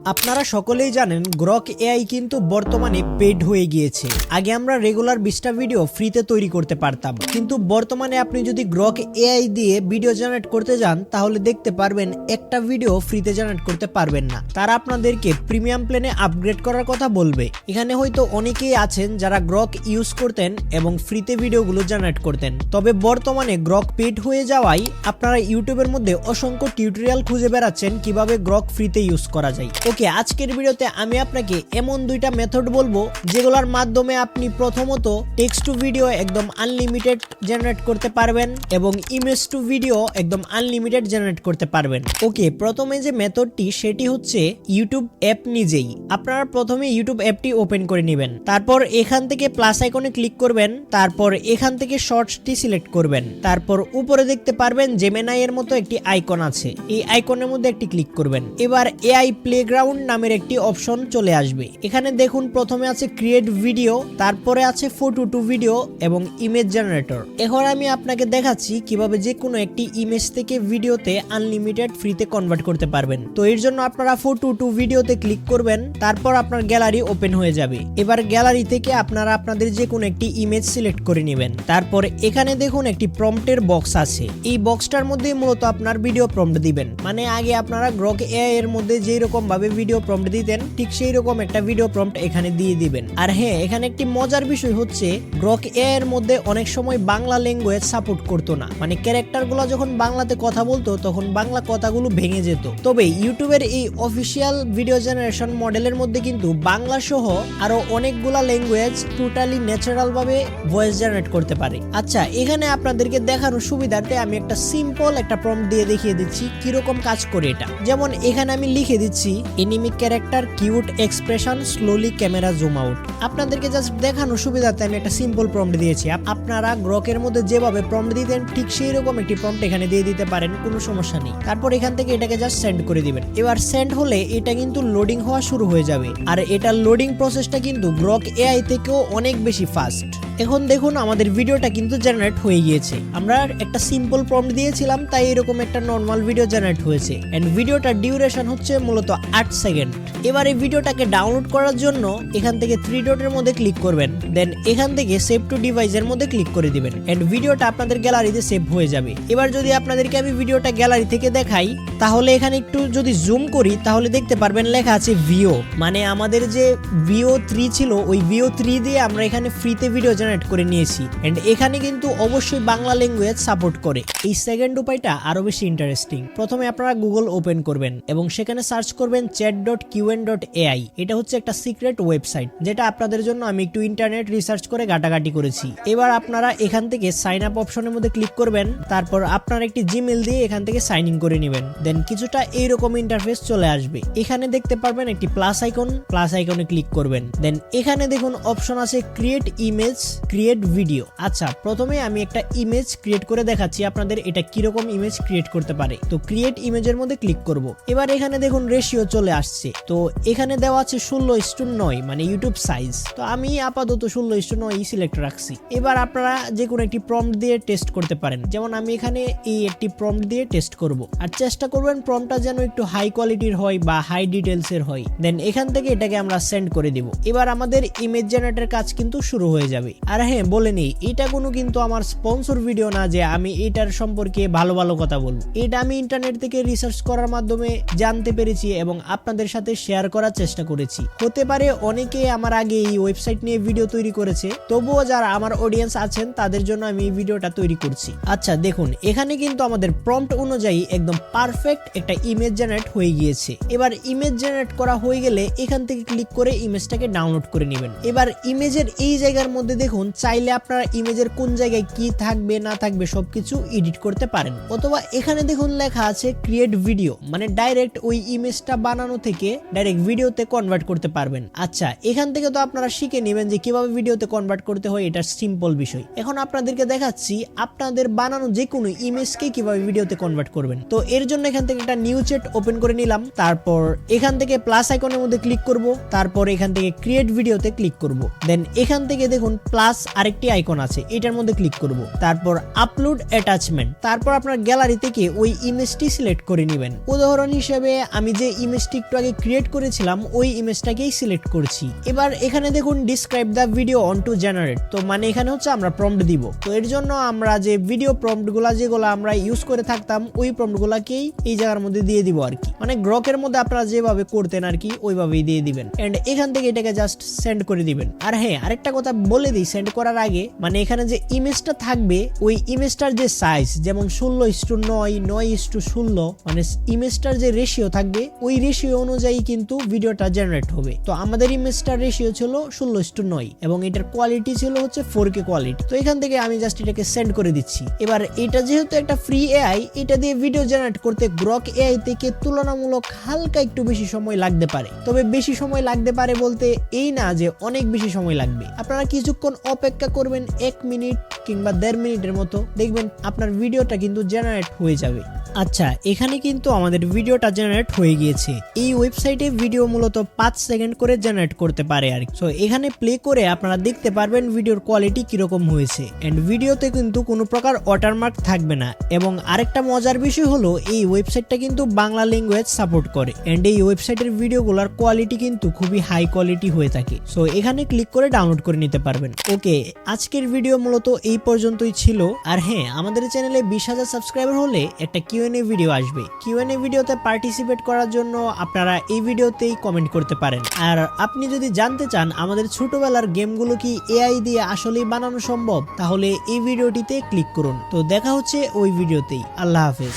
আপনারা সকলেই জানেন গ্রক এআই কিন্তু বর্তমানে পেইড হয়ে গিয়েছে। আগে আমরা রেগুলার 20টা ভিডিও ফ্রিতে তৈরি করতে পারতাম, কিন্তু বর্তমানে আপনি যদি গ্রক এআই দিয়ে ভিডিও জেনারেট করতে যান তাহলে দেখতে পারবেন একটা ভিডিও ফ্রিতে জেনারেট করতে পারবেন না। তারা আপনাদেরকে প্রিমিয়াম প্ল্যানে আপগ্রেড করার কথা বলবে। এখানে হয়তো অনেকেই আছেন যারা গ্রক ইউজ করতেন এবং ফ্রিতে ভিডিওগুলো জেনারেট করতেন, তবে বর্তমানে গ্রক পেইড হয়ে যাওয়ায় আপনারা ইউটিউবের মধ্যে অসংখ্য টিউটোরিয়াল খুঁজে বেড়াচ্ছেন কিভাবে গ্রক ফ্রিতে ইউজ করা যায়। ওকে, আজকের ভিডিওতে আমি আপনাকে এমন দুইটা মেথড বলবো যেগুলোর মাধ্যমে আপনি প্রথমত টেক্সট টু ভিডিও একদম আনলিমিটেড জেনারেট করতে পারবেন এবং ইমেজ টু ভিডিও একদম আনলিমিটেড জেনারেট করতে পারবেন। ওকে, প্রথমে যে মেথডটি সেটি হচ্ছে ইউটিউব অ্যাপ নিজেই। আপনারা প্রথমে ইউটিউব অ্যাপটি ওপেন করে নেবেন, তারপর এখান থেকে প্লাস আইকনে ক্লিক করবেন, তারপর এখান থেকে শর্টসটি সিলেক্ট করবেন, তারপর উপরে দেখতে পারবেন জেমিনাই এর মতো একটি আইকন আছে, এই আইকনের মধ্যে একটি ক্লিক করবেন। এবার এআই প্লেগ্রাউন্ড নামের একটি অপশন চলে আসবে। এখানে দেখুন প্রথমে আছে ক্রিয়েট ভিডিও, তারপরে আছে ফটো টু ভিডিও এবং ইমেজ জেনারেটর। এখন আমি আপনাকে দেখাচ্ছি কিভাবে যে কোনো একটি ইমেজ থেকে ভিডিওতে আনলিমিটেড ফ্রিতে কনভার্ট করতে পারবেন। তো এর জন্য আপনারা ফটো টু ভিডিওতে ক্লিক করবেন, তারপর আপনার গ্যালারি ওপেন হয়ে যাবে। এবার গ্যালারি থেকে আপনারা আপনাদের যে কোনো একটি ইমেজ সিলেক্ট করে নেবেন। তারপর এখানে দেখুন একটি প্রম্পটের বক্স আছে, এই বক্সটার মধ্যে মূলত আপনার ভিডিও প্রম্পট দিবেন। মানে আগে আপনারা গ্রক এআই এর মধ্যে যেই রকম ভাবে ভিডিও প্রম্পট দিতেন ঠিক সেই রকম একটা ভিডিও প্রম্পট এখানে দিয়ে দিবেন। আর হ্যাঁ, এখানে একটি মজার বিষয় হচ্ছে গ্রক এআই এর মধ্যে অনেক সময় বাংলা ল্যাঙ্গুয়েজ সাপোর্ট করতো না, মানে ক্যারেক্টার গুলো যখন বাংলাতে কথা বলতো তখন বাংলা কথাগুলো ভেঙে যেত। তবে ইউটিউবের এই অফিসিয়াল ভিডিও জেনারেশন মডেলের মধ্যে কিন্তু বাংলা সহ আরো অনেকগুলা ল্যাঙ্গুয়েজ টোটালি ন্যাচারাল ভাবে ভয়েস জেনারেট করতে পারে। আচ্ছা, এখানে আপনাদেরকে দেখানোর সুবিধার্থে আমি একটা সিম্পল একটা প্রম্পট দিয়ে দেখিয়ে দিচ্ছি কিরকম কাজ করে এটা। যেমন এখানে আমি লিখে দিচ্ছি enemy character cute expression slowly camera zoom out. আপনাদেরকে জাস্ট দেখানোর সুবিধার্থে আমি একটা সিম্পল প্রম্পট দিয়েছি। আপনারা গ্রকের মধ্যে যেভাবে প্রম্পট দিতেন ঠিক সেই রকম একটি প্রম্পট এখানে দিয়ে দিতে পারেন, কোনো সমস্যা নেই। তারপর এখান থেকে এটাকে জাস্ট সেন্ড করে দিবেন। এবার সেন্ড হলে এটা কিন্তু লোডিং হওয়া শুরু হয়ে যাবে, আর এটা লোডিং প্রসেসটা কিন্তু গ্রক এআই থেকেও অনেক বেশি ফাস্ট। এখন দেখুন আমাদের ভিডিওটা কিন্তু জেনারেট হয়ে গিয়েছে। আমরা একটা সিম্পল প্রম্পট দিয়েছিলাম তাই এরকম একটা নরমাল ভিডিও জেনারেট হয়েছে, এন্ড ভিডিওটার ডিউরেশন হচ্ছে মূলত 8 সেকেন্ড। এবার এই ভিডিওটাকে ডাউনলোড করার জন্য এখান থেকে 3 ডটের মধ্যে ক্লিক করবেন, দেন এখান থেকে সেভ টু ডিভাইসের মধ্যে ক্লিক করে দিবেন, এন্ড ভিডিওটা আপনাদের গ্যালারিতে সেভ হয়ে যাবে। এবার যদি আপনাদেরকে আমি ভিডিওটা গ্যালারি থেকে দেখাই তাহলে এখানে একটু যদি জুম করি তাহলে দেখতে পারবেন লেখা আছে ভিও, মানে আমাদের যে ভিও 3 ছিল ওই ভিও 3 দিয়ে আমরা এখানে ফ্রিতে ভিডিও জেনারেট করে নিয়েছি, এন্ড এখানে কিন্তু অবশ্যই বাংলা ল্যাঙ্গুয়েজ সাপোর্ট করে। এই সেকেন্ড উপায়টা আরো বেশি ইন্টারেস্টিং। প্রথমে আপনারা গুগল ওপেন করবেন এবং সেখানে সার্চ করবেন chat.qn.ai। এটা হচ্ছে একটা সিক্রেট ওয়েবসাইট যেটা আপনাদের জন্য আমি একটু ইন্টারনেট রিসার্চ করে ঘাটাঘাটি করেছি। এবার আপনারা এখান থেকে সাইন আপ অপশনের মধ্যে ক্লিক করবেন, তারপর আপনার একটি জিমেল দিয়ে এখান থেকে সাইন ইন করে নেবেন। দেন কিছুটা এইরকম ইন্টারফেস চলে আসবে। এখানে দেখতে পারবেন একটি প্লাস আইকন, প্লাস আইকনে ক্লিক করবেন। দেন এখানে দেখুন অপশন আছে ক্রিয়েট ইমেজ, ক্রিয়েট ভিডিও। আচ্ছা, প্রথমে আমি একটা ইমেজ ক্রিয়েট করে দেখাচ্ছি আপনাদের এটা কিরকম ইমেজ ক্রিয়েট করতে পারে। তো ক্রিয়েট ইমেজের মধ্যে ক্লিক করব। এবার এখানে দেখুন রেশিও চলে আসছে, তো এখানে দেওয়া আছে 16:9 মানে ইউটিউব সাইজ। তো আমি আপাতত 16:9 সিলেক্ট রাখছি। এবার আপনারা যে কোনো একটি প্রম্পট দিয়ে টেস্ট করতে পারেন, যেমন আমি এখানে এই একটি প্রম্পট দিয়ে টেস্ট করব, আর চেষ্টা করবেন প্রম্পটটা যেন একটু হাই কোয়ালিটির হয় বা হাই ডিটেলস এর হয়। দেন এখান থেকে এটাকে আমরা সেন্ড করে দিব। এবার আমাদের ইমেজ জেনারেটর কাজ কিন্তু শুরু হয়ে যাবে। আর হ্যাঁ, বলে নেই এটা কোনো কিন্তু আমার স্পন্সর ভিডিও না যে আমি এটার সম্পর্কে ভালো ভালো কথা বলবো। এটা আমি ইন্টারনেট থেকে রিসার্চ করার মাধ্যমে জানতে পেরেছি এবং আপনাদের সাথে শেয়ার করার চেষ্টা করেছি। হতে পারে অনেকে আমার আগে এই ওয়েবসাইট নিয়ে ভিডিও তৈরি করেছে, তবুও যারা আমার অডিয়েন্স আছেন তাদের জন্য আমি এই ভিডিওটা তৈরি করছি। আচ্ছা দেখুন, এখানে কিন্তু আমাদের প্রম্পট অনুযায়ী একদম পারফেক্ট একটা ইমেজ জেনারেট হয়ে গিয়েছে। এবার ইমেজ জেনারেট করা হয়ে গেলে এখান থেকে ক্লিক করে ইমেজটাকে ডাউনলোড করে নেবেন। এবার ইমেজের এই জায়গার মধ্যে দেখুন চাইলে আপনারা ইমেজের কোন জায়গায় কি থাকবে না থাকবে সবকিছু এডিট করতে পারেন, অথবা এখানে দেখুন লেখা আছে ক্রিয়েট ভিডিও, মানে ডাইরেক্ট ওই ইমেজটা বানানো থেকে ডাইরেক্ট ভিডিওতে কনভার্ট করতে পারবেন। আচ্ছা, এখান থেকে তো আপনারা শিখে নেবেন যে কিভাবে ভিডিওতে কনভার্ট করতে হয়, এটা সিম্পল বিষয়। এখন আপনাদেরকে দেখাচ্ছি আপনাদের বানানো যে কোনো ইমেজকে কিভাবে ভিডিওতে কনভার্ট করবেন। তো এর জন্য এখান থেকে একটা নিউ চ্যাট ওপেন করে নিলাম, তারপর এখান থেকে প্লাস আইকনের মধ্যে ক্লিক করব, তারপর এখান থেকে ক্রিয়েট ভিডিওতে ক্লিক করব। দেন এখান থেকে দেখুন প্লাস আরেকটি আইকন আছে, এটার মধ্যে ক্লিক করব। তারপর আপলোড অ্যাটাচমেন্ট, তারপর আপনার গ্যালারি থেকে ওই ইমেজটি সিলেক্ট করে নেবেন। উদাহরণ হিসেবে আমি যে ইমেজটি একটু আগে ক্রিয়েট করেছিলাম ওই ইমেজটাকেই সিলেক্ট করছি। এবার এখানে দেখুন describe the video on to generate, তো মানে এখানে হচ্ছে আমরা প্রম্পট দিব। তো এর জন্য আমরা যে ভিডিও প্রম্পটগুলো যেগুলো আমরা ইউজ করে থাকতাম ওই প্রম্পটগুলোকেই এই জায়গার মধ্যে দিয়ে দিব আর কি, মানে গ্রকের মধ্যে আপনারা যেভাবে করতেন আর কি ওইভাবেই দিয়ে দিবেন। এন্ড এখান থেকে এটাকে জাস্ট সেন্ড করে দিবেন। আর হ্যাঁ, আরেকটা কথা বলে দিই সেন্ড করার আগে, মানে এখানে যে ইমেজটা থাকবে ওই ইমেজটার যে সাইজ, যেমন 16:9, 9:16, মানে ইমেজটার যে রেশিও থাকবে ওই রেশিও অনুযায়ী কিন্তু ভিডিওটা জেনারেট হবে। তো আমাদের ইমেজটার রেশিও ছিল 16:9 এবং এটার কোয়ালিটি ছিল হচ্ছে 4K কোয়ালিটি। তো এখান থেকে আমি জাস্ট এটাকে সেন্ড করে দিচ্ছি। এবার এটা যেহেতু একটা ফ্রি এআই, এটা দিয়ে ভিডিও জেনারেট করতে গ্রক এআই থেকে তুলনামূলক হালকা একটু বেশি সময় লাগতে পারে। তবে বেশি সময় লাগতে পারে বলতে এই না যে অনেক বেশি সময় লাগবে। আপনারা কিছুক্ষণ অপেক্ষা করবেন, 1 মিনিট কিংবা 1.5 মিনিটের মতো, দেখবেন আপনার ভিডিওটা কিন্তু জেনারেট হয়ে যাবে। আচ্ছা, এখানে কিন্তু আমাদের ভিডিওটা জেনারেট হয়ে গিয়েছে। এই ওয়েবসাইটে ভিডিও মূলত 5 সেকেন্ড করে জেনারেট করতে পারে আর কি। সো এখানে প্লে করে আপনারা দেখতে পারবেন ভিডিওর কোয়ালিটি কিরকম হয়েছে। এন্ড ভিডিওতে কিন্তু কোনো প্রকার ওয়াটারমার্ক থাকবে না। এবং আরেকটা মজার বিষয় হলো এই ওয়েবসাইটটা কিন্তু বাংলা ল্যাঙ্গুয়েজ সাপোর্ট করে। এন্ড এই ওয়েবসাইটের ভিডিওগুলোর কোয়ালিটি কিন্তু খুবই হাই কোয়ালিটি হয়ে থাকে। সো এখানে ক্লিক করে ডাউনলোড করে নিতে পারবেন। ওকে, আজকের ভিডিও মূলত এই পর্যন্তই ছিল। আর হ্যাঁ, আমাদের চ্যানেলে 20,000 সাবস্ক্রাইবার হলে একটা কিউএনএ ভিডিও আসবে। কিউএনএ ভিডিওতে পার্টিসিপেট করার জন্য আপনারা এই ভিডিওতেই কমেন্ট করতে পারেন। আর আপনি যদি জানতে চান আমাদের ছোটবেলার গেমগুলো কি এআই দিয়ে আসলেই বানানো সম্ভব, তাহলে এই ভিডিওটিতে ক্লিক করুন। তো দেখা হচ্ছে ওই ভিডিওতেই। আল্লাহ হাফেজ।